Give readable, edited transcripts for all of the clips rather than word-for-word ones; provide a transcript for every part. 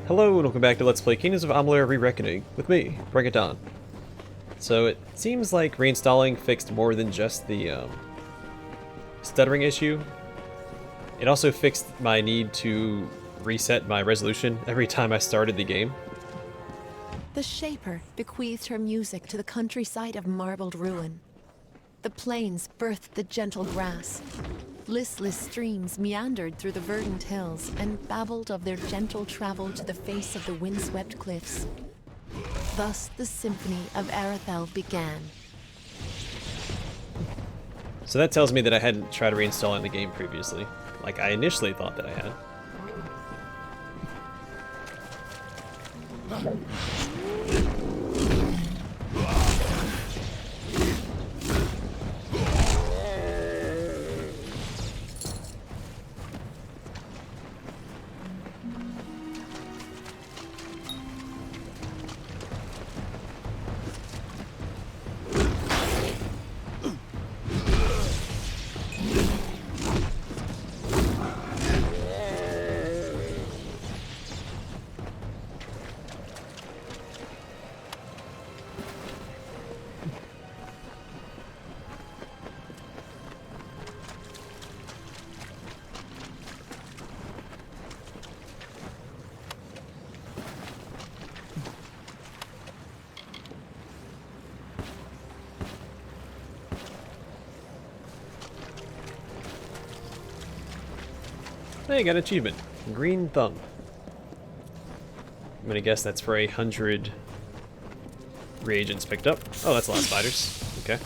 Hello and welcome back to Let's Play Kingdoms of Amalur Re-Reckoning with me, Brigand Hall. So it seems like reinstalling fixed more than just the stuttering issue. It also fixed my need to reset my resolution every time I started the game. The Shaper bequeathed her music to the countryside of marbled ruin. The plains birthed the gentle grass. Listless streams meandered through the verdant hills and babbled of their gentle travel to the face of the windswept cliffs. Thus the symphony of Rathir began. So that tells me that I hadn't tried reinstalling the game previously, like I initially thought that I had. Hey, got an achievement. Green thumb. I'm gonna guess that's for 100 reagents picked up. Oh, that's a lot of spiders. Okay.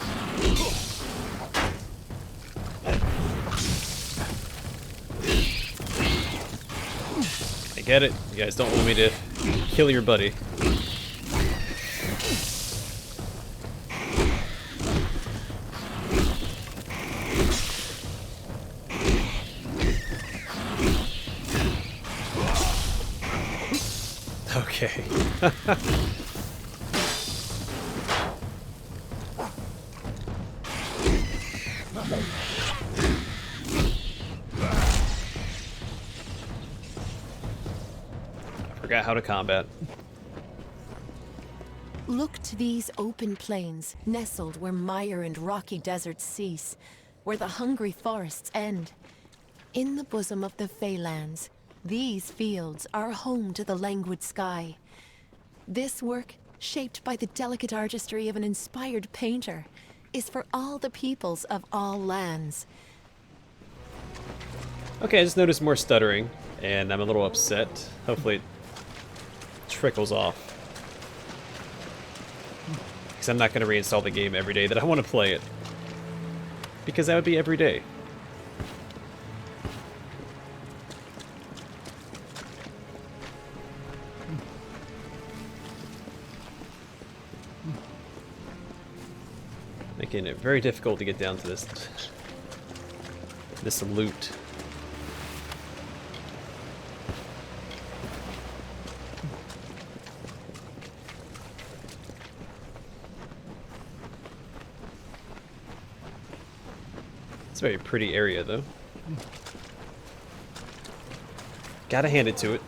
I get it. You guys don't want me to kill your buddy. Okay. I forgot how to combat. Look to these open plains, nestled where mire and rocky deserts cease, where the hungry forests end. In the bosom of the Feylands, these fields are home to the languid sky. This work, shaped by the delicate artistry of an inspired painter, is for all the peoples of all lands. Okay, I just noticed more stuttering, and I'm a little upset. Hopefully it trickles off. Because I'm not going to reinstall the game every day that I want to play it. Because that would be every day. Making it very difficult to get down to this loot. It's a very pretty area, though. Gotta hand it to it.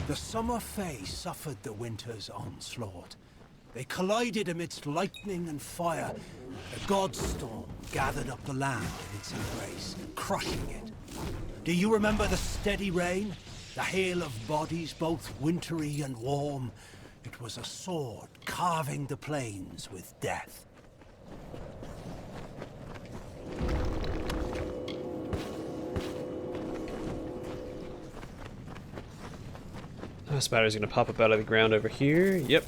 The summer Fae suffered the winter's onslaught. They collided amidst lightning and fire. A god storm gathered up the land in its embrace, crushing it. Do you remember the steady rain? The hail of bodies, both wintry and warm? It was a sword carving the plains with death. Oh, spider's gonna pop up out of the ground over here. Yep.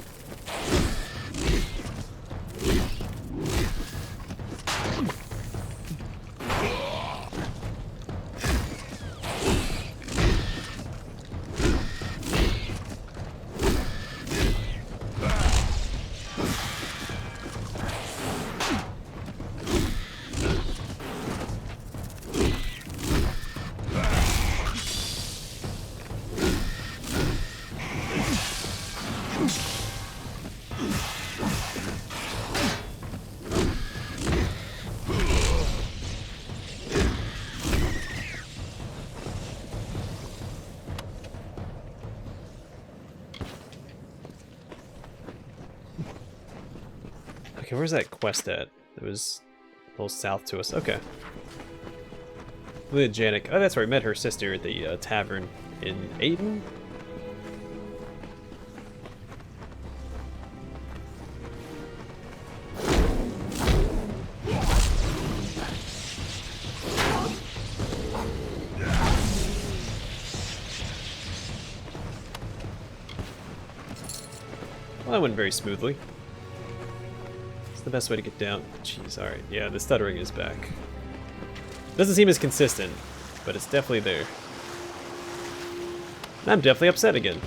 Okay, where's that quest at? It was a little south to us. Okay. Lydia Janik. Oh, that's right. I met her sister at the tavern in Aiden. Well, that went very smoothly. It's the best way to get down. Jeez, alright. Yeah, the stuttering is back. Doesn't seem as consistent, but it's definitely there. And I'm definitely upset again.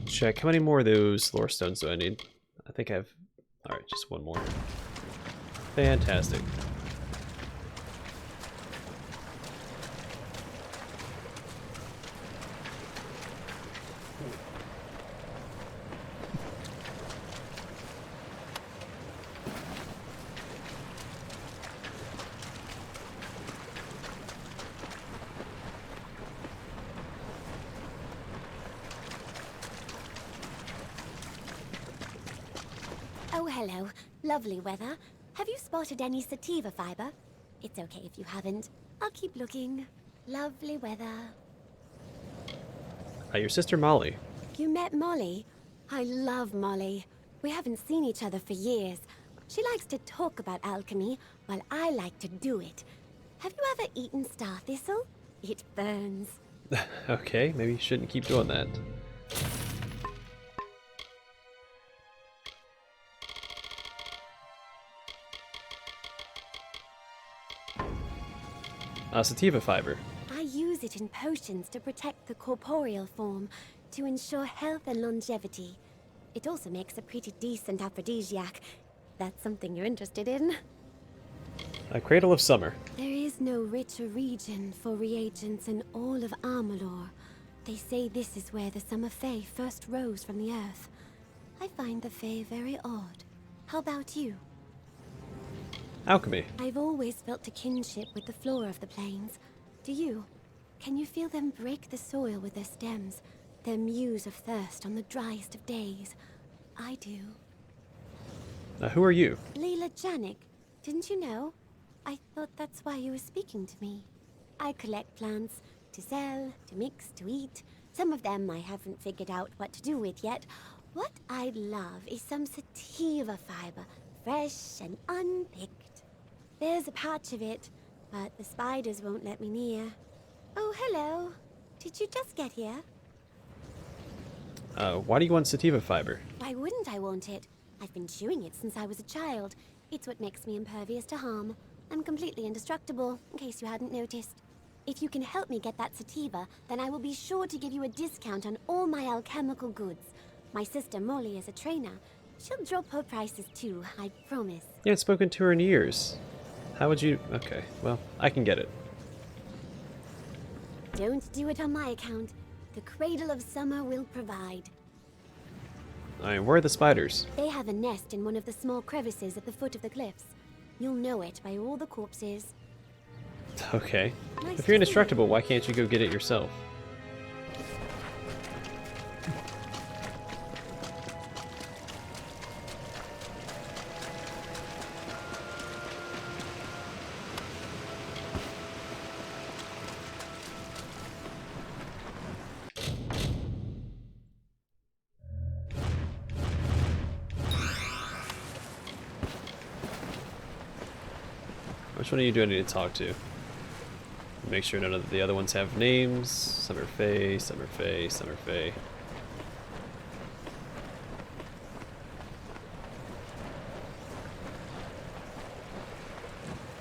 Check. How many more of those lore stones do I need? I think I have... Alright, just one more. Fantastic. Oh, hello. Lovely weather. Have you spotted any sativa fiber? It's okay if you haven't. I'll keep looking. Lovely weather. Your sister Molly. You met Molly? I love Molly. We haven't seen each other for years. She likes to talk about alchemy, while I like to do it. Have you ever eaten star thistle? It burns. Okay, maybe you shouldn't keep doing that. Sativa fiber. I use it in potions to protect the corporeal form, to ensure health and longevity. It also makes a pretty decent aphrodisiac. That's something you're interested in. A Cradle of Summer. There is no richer region for reagents in all of Amalur. They say this is where the Summer Fae first rose from the earth. I find the Fae very odd. How about you? Alchemy. I've always felt a kinship with the flora of the plains. Do you? Can you feel them break the soil with their stems? Their muse of thirst on the driest of days? I do. Who are you? Leela Janik. Didn't you know? I thought that's why you were speaking to me. I collect plants to sell, to mix, to eat. Some of them I haven't figured out what to do with yet. What I'd love is some sativa fiber, fresh and unpicked. There's a patch of it, but the spiders won't let me near. Oh, hello. Did you just get here? Why do you want sativa fiber? Why wouldn't I want it? I've been chewing it since I was a child. It's what makes me impervious to harm. I'm completely indestructible, in case you hadn't noticed. If you can help me get that sativa, then I will be sure to give you a discount on all my alchemical goods. My sister Molly is a trainer. She'll drop her prices too, I promise. You haven't spoken to her in years. How would you... Okay, well, I can get it. Don't do it on my account. The Cradle of Summer will provide. Where are the spiders? They have a nest in one of the small crevices at the foot of the cliffs. You'll know it by all the corpses. Okay. Nice If you're to see indestructible, why can't you go get it yourself? Which one of you do I need to talk to? Make sure none of the other ones have names. Summer Fae, Summer Fae, Summer Fae.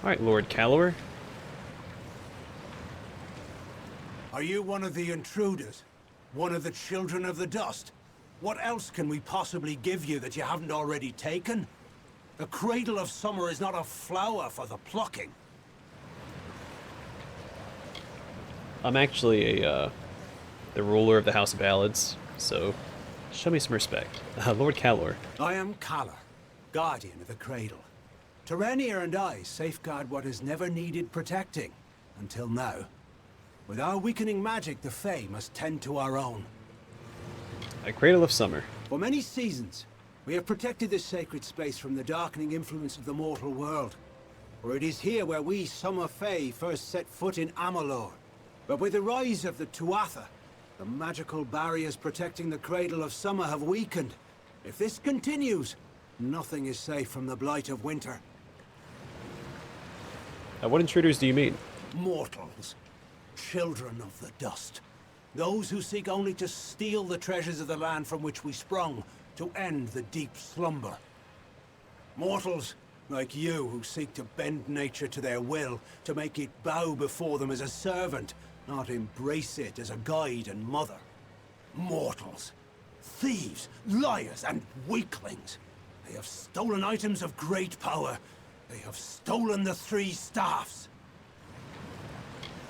Alright, Lord Calor. Are you one of the intruders? One of the children of the dust? What else can we possibly give you that you haven't already taken? The Cradle of Summer is not a flower for the plucking. I'm actually the ruler of the House of Ballads, so show me some respect. Lord Calor. I am Calor, guardian of the Cradle. Terenia and I safeguard what has never needed protecting, until now. With our weakening magic, the Fae must tend to our own. A Cradle of Summer. For many seasons, we have protected this sacred space from the darkening influence of the mortal world. For it is here where we Summer Fae first set foot in Amalur. But with the rise of the Tuatha, the magical barriers protecting the Cradle of Summer have weakened. If this continues, nothing is safe from the blight of winter. What intruders do you mean? Mortals. Children of the dust. Those who seek only to steal the treasures of the land from which we sprung, to end the deep slumber. Mortals like you who seek to bend nature to their will, to make it bow before them as a servant, not embrace it as a guide and mother. Mortals. Thieves, liars, and weaklings. They have stolen items of great power. They have stolen the 3 staffs.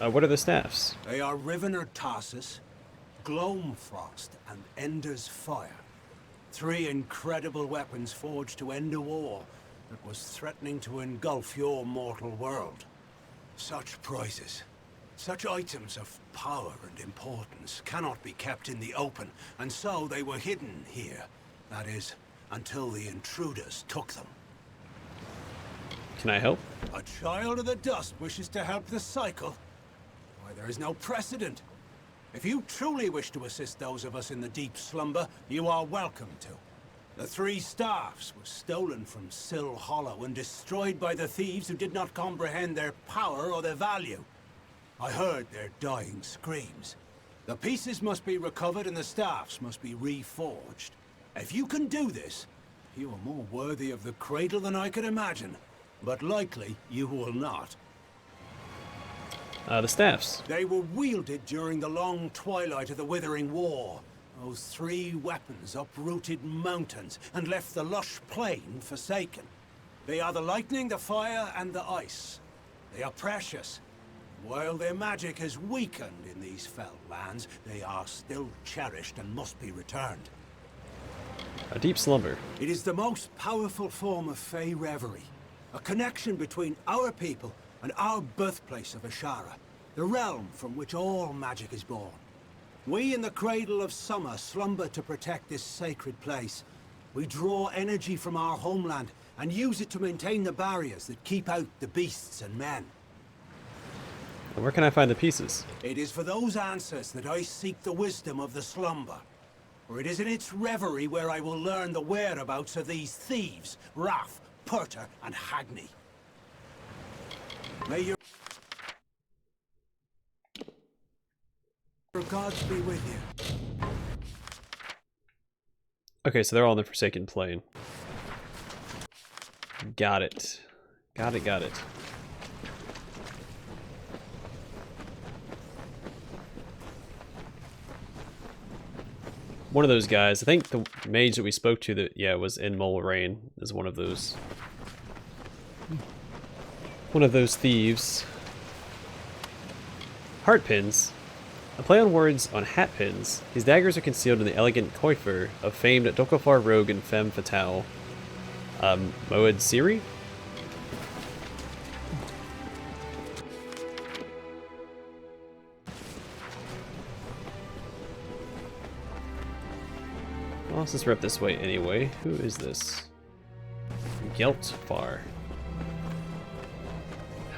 What are the staffs? They are Rivener Tarsus, Gloamfrost, and Ender's Fire. 3 incredible weapons forged to end a war that was threatening to engulf your mortal world. Such prizes, such items of power and importance cannot be kept in the open, and so they were hidden here. That is, until the intruders took them. Can I help? A child of the dust wishes to help the cycle? Why, there is no precedent. If you truly wish to assist those of us in the deep slumber, you are welcome to. The 3 staffs were stolen from Sill Hollow and destroyed by the thieves who did not comprehend their power or their value. I heard their dying screams. The pieces must be recovered and the staffs must be reforged. If you can do this, you are more worthy of the Cradle than I could imagine. But likely, you will not. The staffs. They were wielded during the long twilight of the Withering War. Those 3 weapons uprooted mountains and left the lush plain forsaken. They are the lightning, the fire, and the ice. They are precious. While their magic has weakened in these fell lands, they are still cherished and must be returned. A deep slumber. It is the most powerful form of Fey reverie. A connection between our people and our birthplace of Ashara, the realm from which all magic is born. We in the Cradle of Summer slumber to protect this sacred place. We draw energy from our homeland and use it to maintain the barriers that keep out the beasts and men. And where can I find the pieces? It is for those answers that I seek the wisdom of the slumber. For it is in its reverie where I will learn the whereabouts of these thieves, Rath, Purter, and Hagni. May your gods be with you. Okay, so they're all in the Forsaken Plain. Got it. Got it, got it. One of those guys, I think the mage that we spoke to that, yeah, was in Moraine, is one of those. One of those thieves. Heart pins. A play on words on hat pins. These daggers are concealed in the elegant coiffure of famed Dokofar rogue and femme fatale, Moed Siri? Well, since we're up this way anyway, who is this? Geltfar.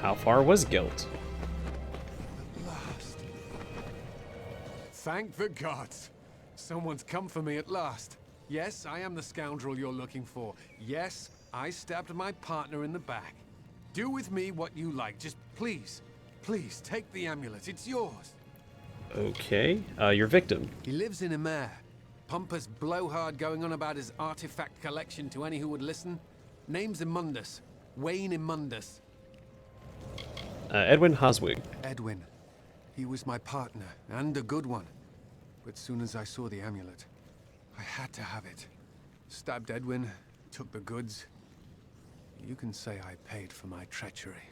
How far was Gelt? Last. Thank the gods. Someone's come for me at last. Yes, I am the scoundrel you're looking for. Yes, I stabbed my partner in the back. Do with me what you like. Just please, Please, take the amulet. It's yours. Okay, your victim. He lives in Immer. Pompous blowhard going on about his artifact collection to any who would listen. Name's Immundus. Wayne Immundus. Edwin Hoswig. Edwin. He was my partner, and a good one. But soon as I saw the amulet, I had to have it. Stabbed Edwin, took the goods. You can say I paid for my treachery.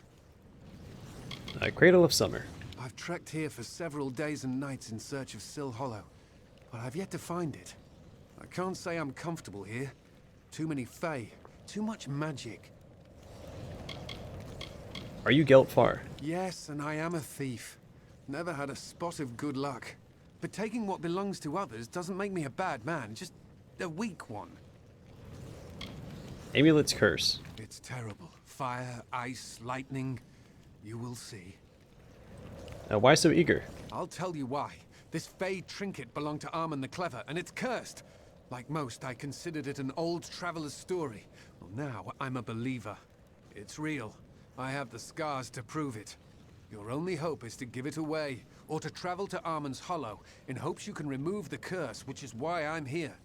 Cradle of Summer. I've trekked here for several days and nights in search of Sill Hollow, but I've yet to find it. I can't say I'm comfortable here. Too many Fae, too much magic. Are you Geltfar? Yes, and I am a thief. Never had a spot of good luck. But taking what belongs to others doesn't make me a bad man, just a weak one. Amulet's curse. It's terrible. Fire, ice, lightning. You will see. Why so eager? I'll tell you why. This Fae trinket belonged to Armand the Clever, and it's cursed. Like most, I considered it an old traveler's story. Well, now I'm a believer. It's real. I have the scars to prove it. Your only hope is to give it away, or to travel to Armand's Hollow, in hopes you can remove the curse, which is why I'm here.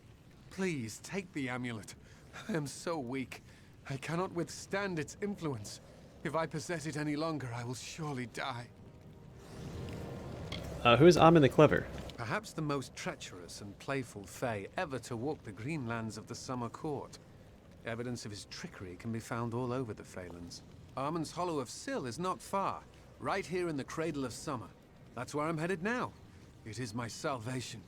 Please, take the amulet. I am so weak. I cannot withstand its influence. If I possess it any longer, I will surely die. Who is Armand the Clever? Perhaps the most treacherous and playful Fae ever to walk the green lands of the Summer Court. Evidence of his trickery can be found all over the Phalanx. Armand's Hollow of Sill is not far, right here in the Cradle of Summer. That's where I'm headed now. It is my salvation.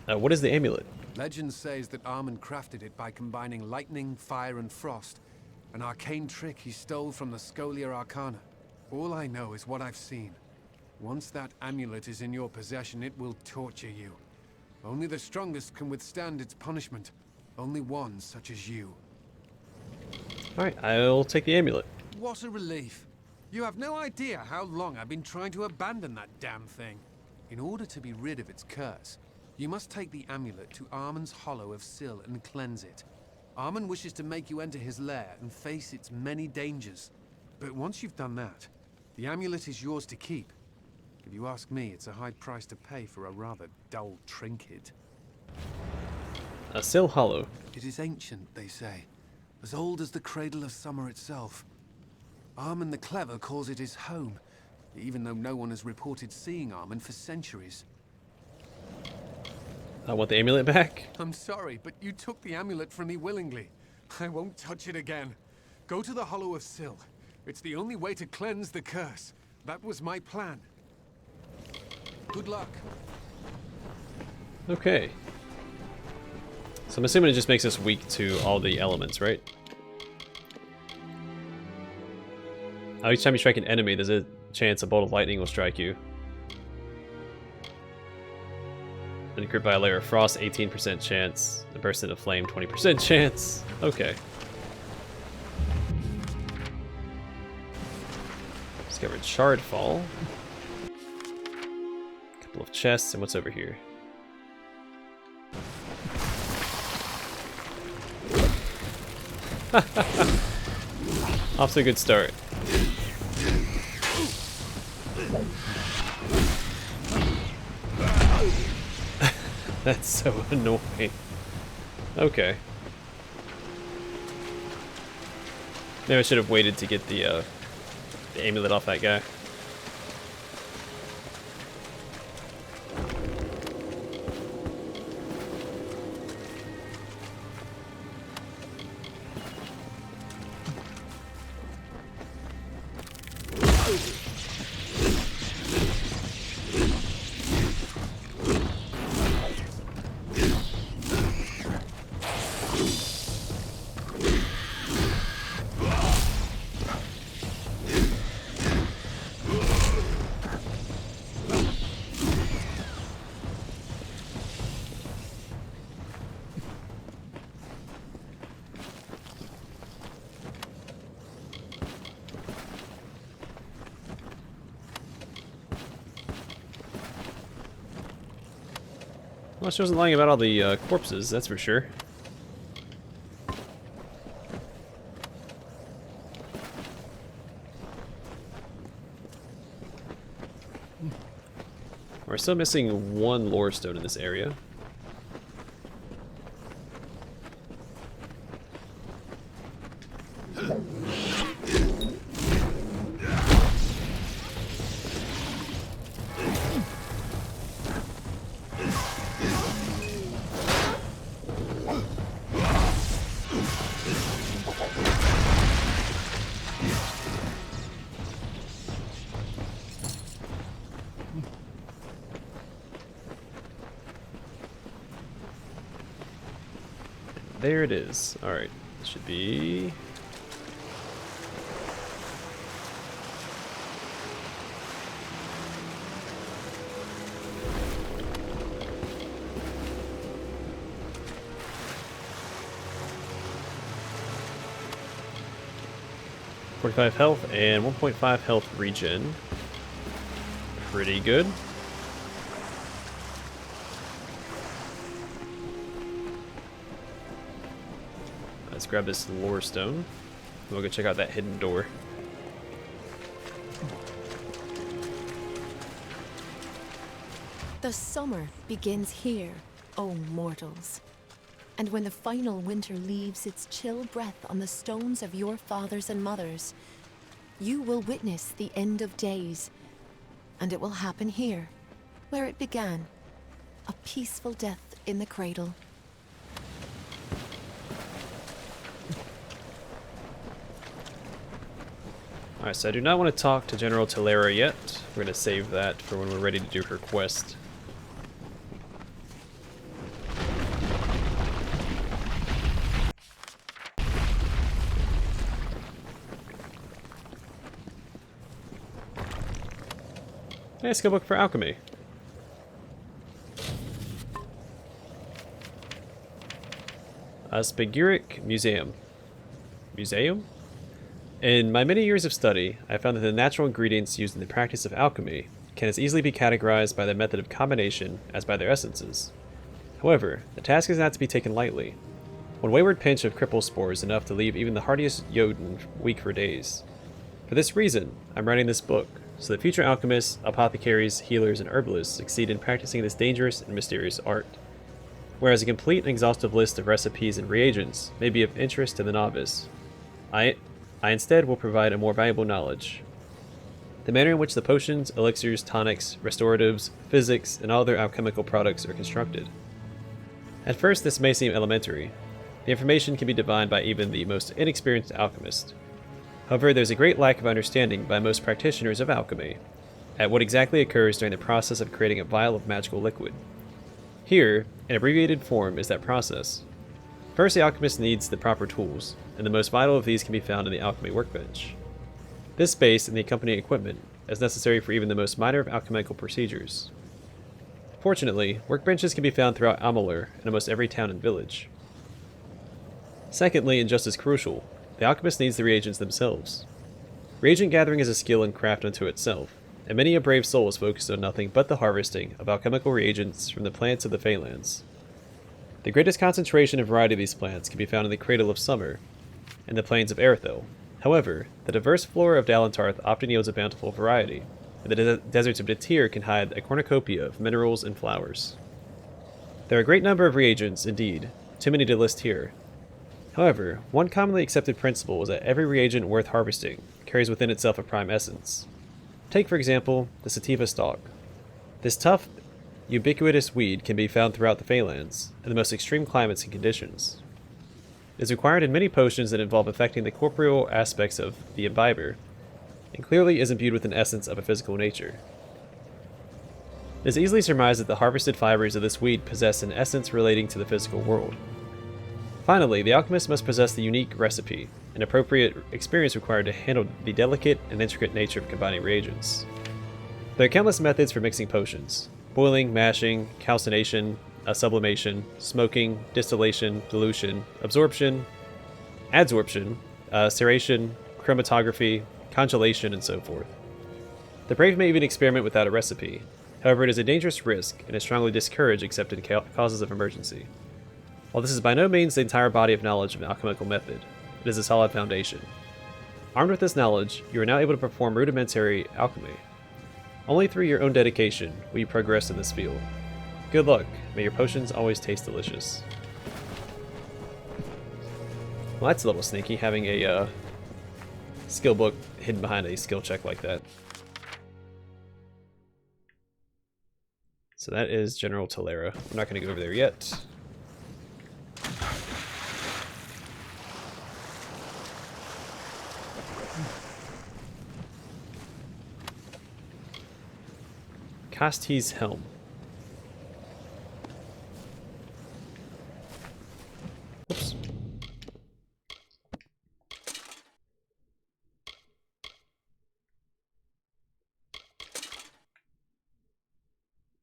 What is the amulet? Legend says that Armand crafted it by combining lightning, fire, and frost. An arcane trick he stole from the Scholia Arcana. All I know is what I've seen. Once that amulet is in your possession, it will torture you. Only the strongest can withstand its punishment. Only one such as you. Alright, I'll take the amulet. What a relief. You have no idea how long I've been trying to abandon that damn thing. In order to be rid of its curse, you must take the amulet to Armand's Hollow of Sill and cleanse it. Armand wishes to make you enter his lair and face its many dangers. But once you've done that, the amulet is yours to keep. If you ask me, it's a high price to pay for a rather dull trinket. Sill Hollow. It is ancient, they say. As old as the Cradle of Summer itself. Armand the Clever calls it his home, even though no one has reported seeing Armand for centuries. I want the amulet back. I'm sorry, but you took the amulet from me willingly. I won't touch it again. Go to the Hollow of Sill. It's the only way to cleanse the curse. That was my plan. Good luck. Okay. So I'm assuming it just makes us weak to all the elements, right? Each time you strike an enemy, there's a chance a bolt of lightning will strike you. When gripped by a layer of frost, 18% chance. A burst into flame, 20% chance. Okay. Discovered Shardfall. Couple of chests, and what's over here? Off to a good start. That's so annoying. Okay. Maybe I should have waited to get the amulet off that guy. Well, she wasn't lying about all the corpses, that's for sure. We're still missing one lore stone in this area. There it is. Alright, this should be... .45 health and 1.5 health regen. Pretty good. Let's grab this lore stone. We'll go check out that hidden door. The summer begins here, O mortals. And when the final winter leaves its chill breath on the stones of your fathers and mothers, you will witness the end of days. And it will happen here, where it began. A peaceful death in the cradle. Alright, so I do not want to talk to General Talera yet. We're going to save that for when we're ready to do her quest. Hey, skill book for alchemy. Spaguric Museum. Museum? In my many years of study, I found that the natural ingredients used in the practice of alchemy can as easily be categorized by the method of combination as by their essences. However, the task is not to be taken lightly. One wayward pinch of cripple spore is enough to leave even the hardiest Jotun weak for days. For this reason, I'm writing this book, so that future alchemists, apothecaries, healers, and herbalists succeed in practicing this dangerous and mysterious art. Whereas a complete and exhaustive list of recipes and reagents may be of interest to the novice, I instead will provide a more valuable knowledge. The manner in which the potions, elixirs, tonics, restoratives, physics, and all other alchemical products are constructed. At first this may seem elementary. The information can be divined by even the most inexperienced alchemist. However, there's a great lack of understanding by most practitioners of alchemy at what exactly occurs during the process of creating a vial of magical liquid. Here, an abbreviated form is that process. First, the alchemist needs the proper tools, and the most vital of these can be found in the alchemy workbench. This space and the accompanying equipment is necessary for even the most minor of alchemical procedures. Fortunately, workbenches can be found throughout Amalur in almost every town and village. Secondly, and just as crucial, the alchemist needs the reagents themselves. Reagent gathering is a skill and craft unto itself, and many a brave soul is focused on nothing but the harvesting of alchemical reagents from the plants of the Feylands. The greatest concentration and variety of these plants can be found in the Cradle of Summer and the plains of Erethel. However, the diverse flora of Dalentarth often yields a bountiful variety, and the deserts of Rathir can hide a cornucopia of minerals and flowers. There are a great number of reagents, indeed, too many to list here. However, one commonly accepted principle is that every reagent worth harvesting carries within itself a prime essence. Take, for example, the sativa stalk. This tough, ubiquitous weed can be found throughout the Feylands, in the most extreme climates and conditions. It is required in many potions that involve affecting the corporeal aspects of the imbiber, and clearly is imbued with an essence of a physical nature. It is easily surmised that the harvested fibers of this weed possess an essence relating to the physical world. Finally, the alchemist must possess the unique recipe, and appropriate experience required to handle the delicate and intricate nature of combining reagents. There are countless methods for mixing potions: boiling, mashing, calcination, sublimation, smoking, distillation, dilution, absorption, adsorption, ceration, chromatography, congelation, and so forth. The brave may even experiment without a recipe. However, it is a dangerous risk and is strongly discouraged except in causes of emergency. While this is by no means the entire body of knowledge of an alchemical method, it is a solid foundation. Armed with this knowledge, you are now able to perform rudimentary alchemy. Only through your own dedication will you progress in this field. Good luck. May your potions always taste delicious. Well, that's a little sneaky, having a skill book hidden behind a skill check like that. So that is General Talera. I'm not going to go over there yet. Casti's Helm. Oops.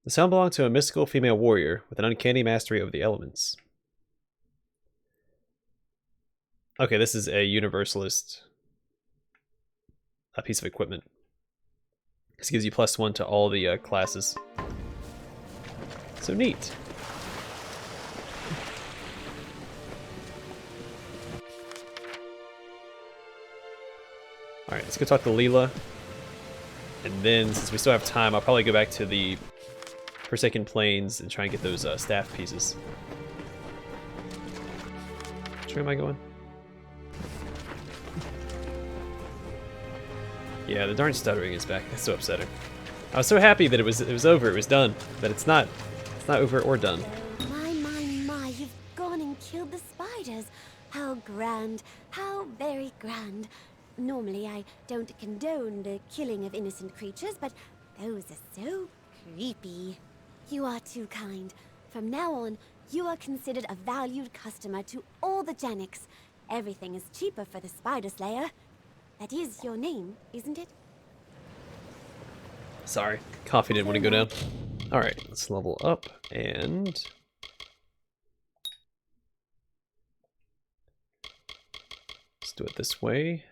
The helm belonged to a mystical female warrior with an uncanny mastery over the elements. Okay, this is a universalist piece of equipment. This gives you +1 to all the classes. So neat. Alright, let's go talk to Leela. And then, since we still have time, I'll probably go back to the Forsaken Plains and try and get those staff pieces. Which way am I going? Yeah, the darn stuttering is back. That's so upsetting. I was so happy that it was over, it was done, but it's not over or done. My, you've gone and killed the spiders. How grand, how very grand. Normally I don't condone the killing of innocent creatures, but those are so creepy. You are too kind. From now on, you are considered a valued customer to all the Janix. Everything is cheaper for the Spider Slayer. That is your name, isn't it? Sorry, coffee didn't want to go down. Alright, let's level up and... let's do it this way.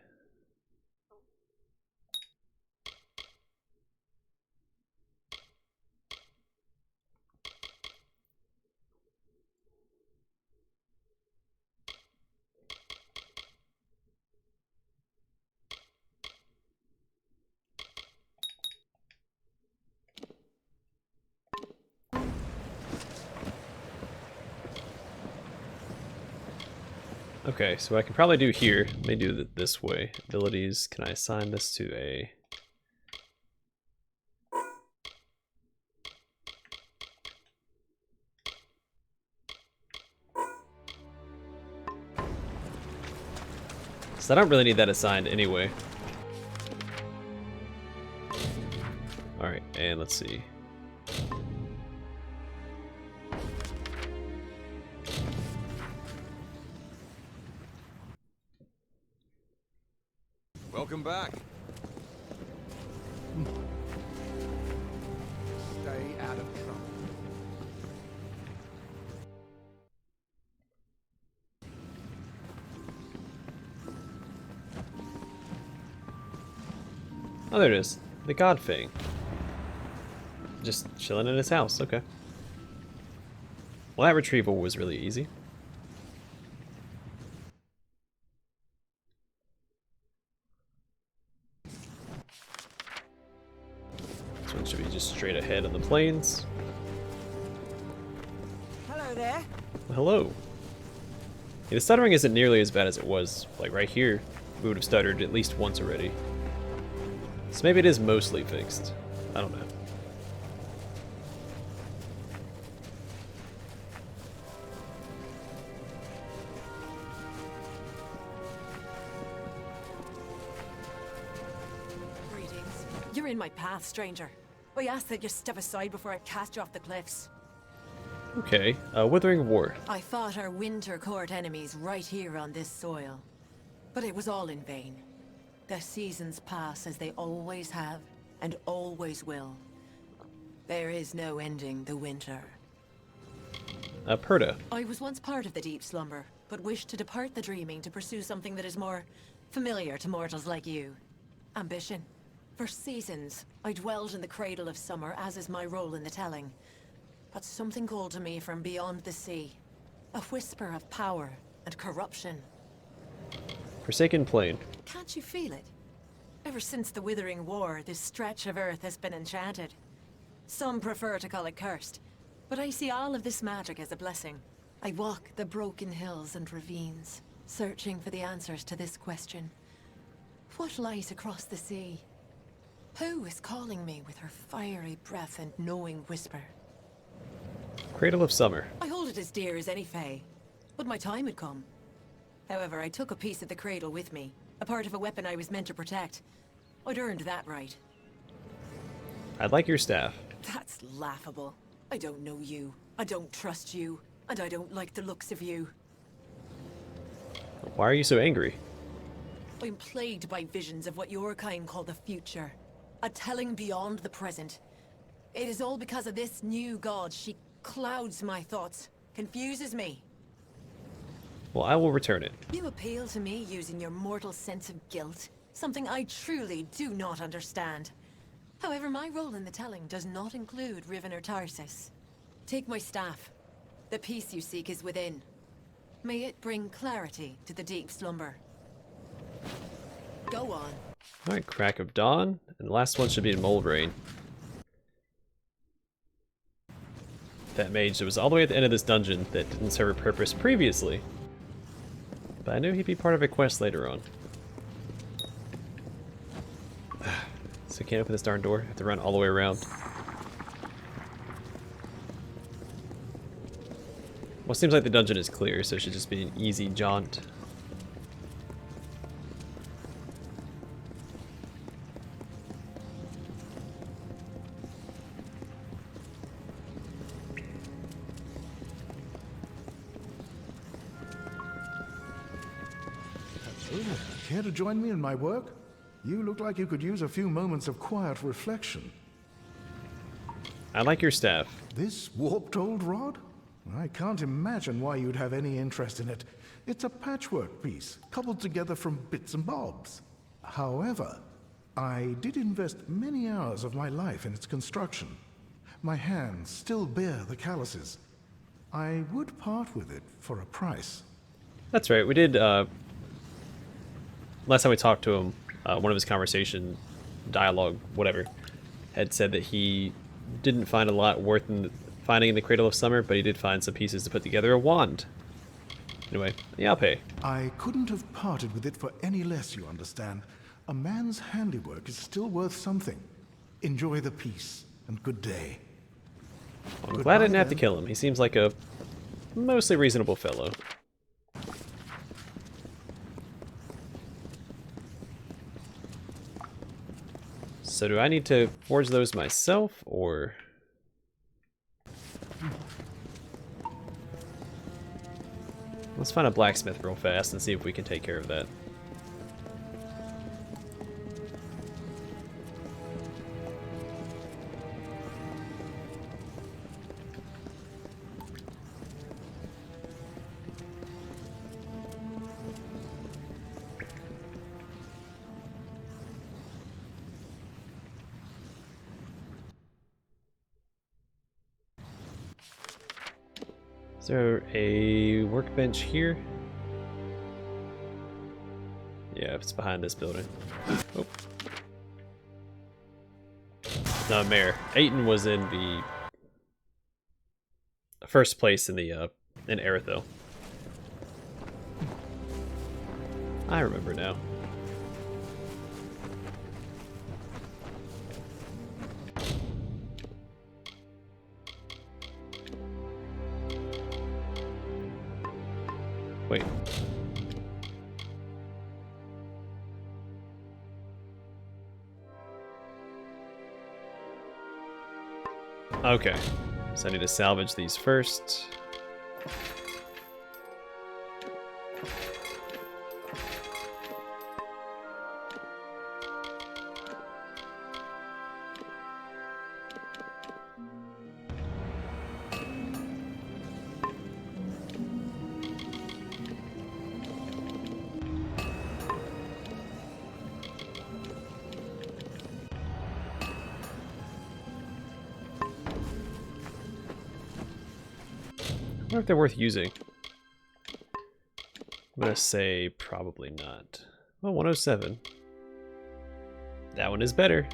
Okay, so what I can probably do here, let me do it this way. Abilities, can I assign this to a... So I don't really need that assigned anyway. Alright, and let's see. Welcome back. Stay out of trouble. Oh, there it is. The God Fang. Just chilling in his house, okay. Well, that retrieval was really easy. This one should be just straight ahead on the plains. Hello there. Well, hello. Yeah, the stuttering isn't nearly as bad as it was. Like right here, we would have stuttered at least once already. So maybe it is mostly fixed. I don't know. Greetings. You're in my path, stranger. I ask that you step aside before I cast you off the cliffs. Okay, Withering War. I fought our winter court enemies right here on this soil. But it was all in vain. The seasons pass as they always have, and always will. There is no ending the winter. Perda. I was once part of the deep slumber, but wished to depart the dreaming to pursue something that is more familiar to mortals like you. Ambition. For seasons, I dwelled in the Cradle of Summer, as is my role in the telling. But something called to me from beyond the sea. A whisper of power and corruption. Forsaken Plain. Can't you feel it? Ever since the Withering War, this stretch of earth has been enchanted. Some prefer to call it cursed, but I see all of this magic as a blessing. I walk the broken hills and ravines, searching for the answers to this question. What lies across the sea? Who is calling me with her fiery breath and knowing whisper? Cradle of Summer. I hold it as dear as any fae, but my time had come. However, I took a piece of the cradle with me, a part of a weapon I was meant to protect. I'd earned that right. I'd like your staff. That's laughable. I don't know you, I don't trust you, and I don't like the looks of you. Why are you so angry? I'm plagued by visions of what your kind call the future. A telling beyond the present. It is all because of this new god. She clouds my thoughts, confuses me. Well, I will return it. You appeal to me using your mortal sense of guilt, something I truly do not understand. However, my role in the telling does not include Riven or Tarsus. Take my staff. The peace you seek is within. May it bring clarity to the deep slumber. Go on. Alright, Crack of Dawn. And the last one should be in Mold Rain. That mage that was all the way at the end of this dungeon that didn't serve a purpose previously. But I knew he'd be part of a quest later on. So can't open this darn door. Have to run all the way around. Well, it seems like the dungeon is clear, so it should just be an easy jaunt. Care to join me in my work? You look like you could use a few moments of quiet reflection. I like your staff. This warped old rod? I can't imagine why you'd have any interest in it. It's a patchwork piece, cobbled together from bits and bobs. However, I did invest many hours of my life in its construction. My hands still bear the calluses. I would part with it for a price. That's right, we did, last time we talked to him, one of his conversation, dialogue, whatever, had said that he didn't find a lot worth finding in the Cradle of Summer, but he did find some pieces to put together a wand. Anyway, yeah, I'll pay. I couldn't have parted with it for any less, you understand. A man's handiwork is still worth something. Enjoy the peace, and good day. Well, I'm glad I didn't have to kill him. He seems like a mostly reasonable fellow. So do I need to forge those myself, or... Let's find a blacksmith real fast and see if we can take care of that. Is there a workbench here? Yeah, it's behind this building. Oh. No, Mare. Aiton was in the first place in the in Aerithil. I remember now. Wait. Okay. So I need to salvage these first. I wonder if they're worth using. I'm gonna say probably not. Well, 107. That one is better.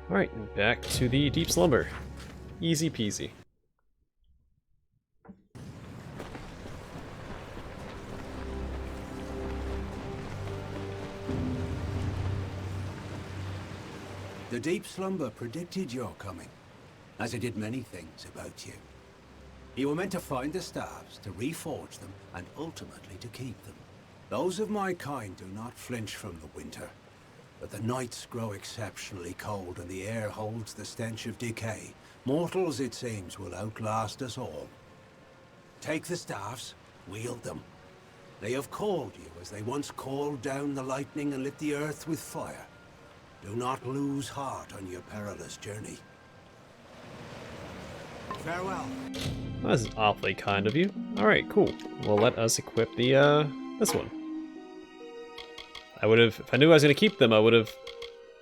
Alright, back to the deep slumber. Easy peasy. The deep slumber predicted your coming, as it did many things about you. You were meant to find the staves, to reforge them, and ultimately to keep them. Those of my kind do not flinch from the winter, but the nights grow exceptionally cold and the air holds the stench of decay. Mortals, it seems, will outlast us all. Take the staffs, wield them. They have called you as they once called down the lightning and lit the earth with fire. Do not lose heart on your perilous journey. Farewell. That's awfully kind of you. Alright, cool. Well, let us equip the, this one. I would have, if I knew I was going to keep them, I would have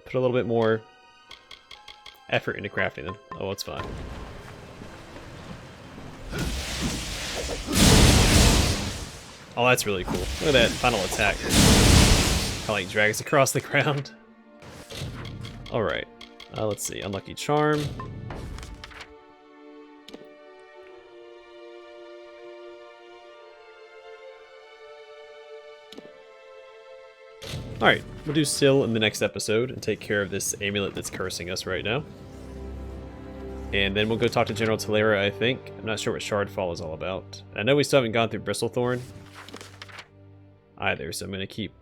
put a little bit more effort into crafting them. Oh, it's fine. Oh, that's really cool. Look at that final attack. Kind of like drags across the ground. Alright, let's see. Unlucky Charm. Alright, we'll do Syl in the next episode and take care of this amulet that's cursing us right now. And then we'll go talk to General Talera, I think. I'm not sure what Shardfall is all about. I know we still haven't gone through Bristlethorn either, so I'm going to keep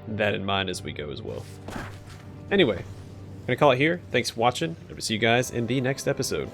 that in mind as we go as well. Anyway, I'm going to call it here. Thanks for watching. Hope to see you guys in the next episode.